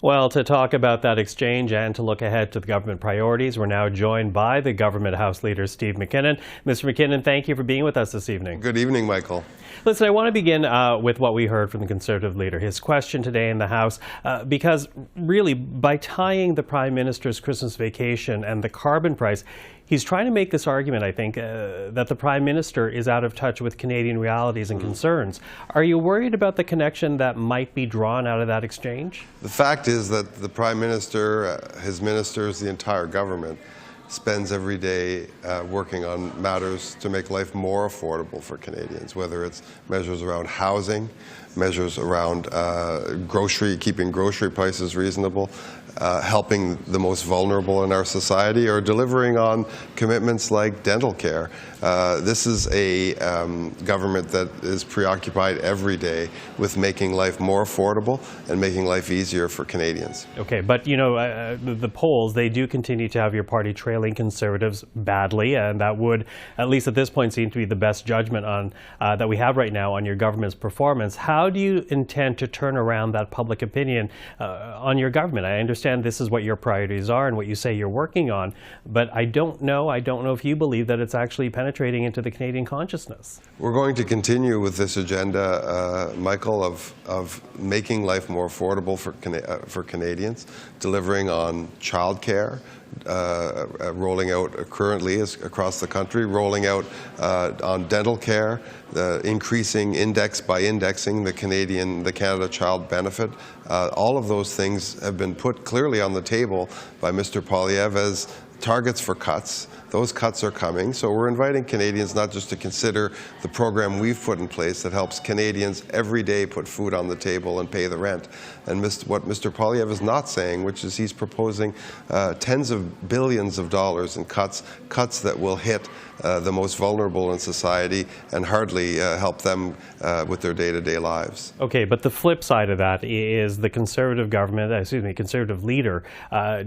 Well, to talk about that exchange and to look ahead to the government priorities, we're now joined by the government House Leader Steve MacKinnon. Mr. MacKinnon, thank you for being with us this evening. Good evening, Michael. Listen, I want to begin with what we heard from the Conservative Leader, his question today in the House, because really by tying the Prime Minister's Christmas vacation and the carbon price, he's trying to make this argument, I think, that the Prime Minister is out of touch with Canadian realities and concerns. Are you worried about the connection that might be drawn out of that exchange? The fact is that the Prime Minister, his ministers, the entire government spends every day working on matters to make life more affordable for Canadians, whether it's measures around housing, measures around keeping grocery prices reasonable, helping the most vulnerable in our society, or delivering on commitments like dental care. This is a government that is preoccupied every day with making life more affordable and making life easier for Canadians. Okay, but you know, the polls, they do continue to have your party trailing Conservatives badly, and that would, at least at this point, seem to be the best judgment on that we have right now on your government's performance. How do you intend to turn around that public opinion on your government? I understand this is what your priorities are and what you say you're working on, but I don't know if you believe that it's actually penetrating into the Canadian consciousness. We're going to continue with this agenda, Michael, of making life more affordable for Canadians, delivering on childcare, rolling out currently across the country, rolling out on dental care, increasing index by indexing the Canada Child Benefit. All of those things have been put clearly on the table by Mr. Poilievre as targets for cuts. Those cuts are coming, so we're inviting Canadians not just to consider the program we've put in place that helps Canadians every day put food on the table and pay the rent. And what Mr. Poilievre is not saying, which is he's proposing tens of billions of dollars in cuts that will hit the most vulnerable in society and hardly help them with their day-to-day lives. Okay, but the flip side of that is the Conservative Conservative Leader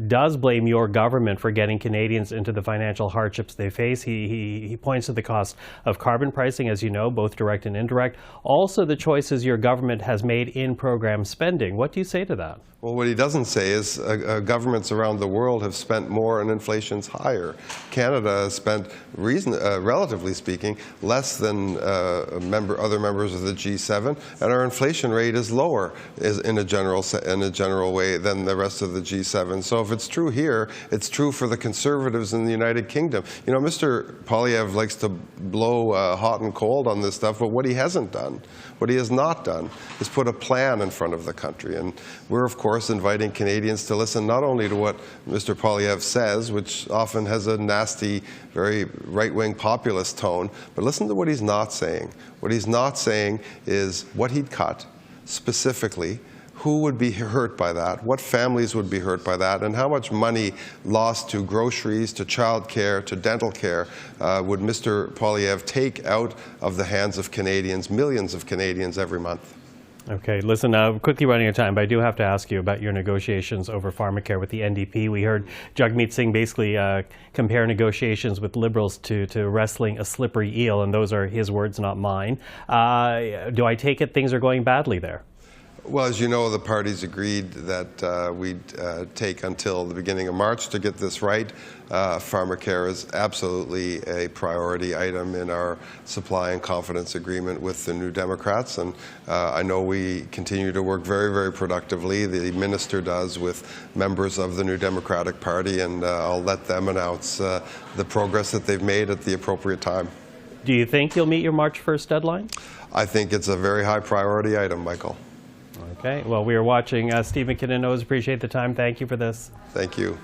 does blame your government for getting Canadians into the financial hardships they face. He points to the cost of carbon pricing, as you know, both direct and indirect. Also the choices your government has made in program spending. What do you say to that? Well, what he doesn't say is governments around the world have spent more and inflation's higher. Canada has spent, relatively speaking, less than other members of the G7, and our inflation rate is lower in a general way than the rest of the G7. So if it's true here, it's true for the Conservatives in the United Kingdom. You know, Mr. Poilievre likes to blow hot and cold on this stuff, but what he hasn't done, what he has not done, is put a plan in front of the country. And we're, of course, inviting Canadians to listen not only to what Mr. Poilievre says, which often has a nasty, very right-wing populist tone, but listen to what he's not saying. What he's not saying is what he'd cut specifically, who would be hurt by that, what families would be hurt by that, and how much money lost to groceries, to child care, to dental care would Mr. Poilievre take out of the hands of Canadians, millions of Canadians every month. Okay, listen, quickly running out of time, but I do have to ask you about your negotiations over pharmacare with the NDP. We heard Jagmeet Singh basically compare negotiations with Liberals to wrestling a slippery eel, and those are his words, not mine. Do I take it things are going badly there? Well, as you know, the parties agreed that we'd take until the beginning of March to get this right. Pharmacare is absolutely a priority item in our supply and confidence agreement with the New Democrats, and I know we continue to work very, very productively. The minister does with members of the New Democratic Party, and I'll let them announce the progress that they've made at the appropriate time. Do you think you'll meet your March 1st deadline? I think it's a very high priority item, Michael. Okay, well, we are watching. Steve MacKinnon, always appreciate the time. Thank you for this. Thank you.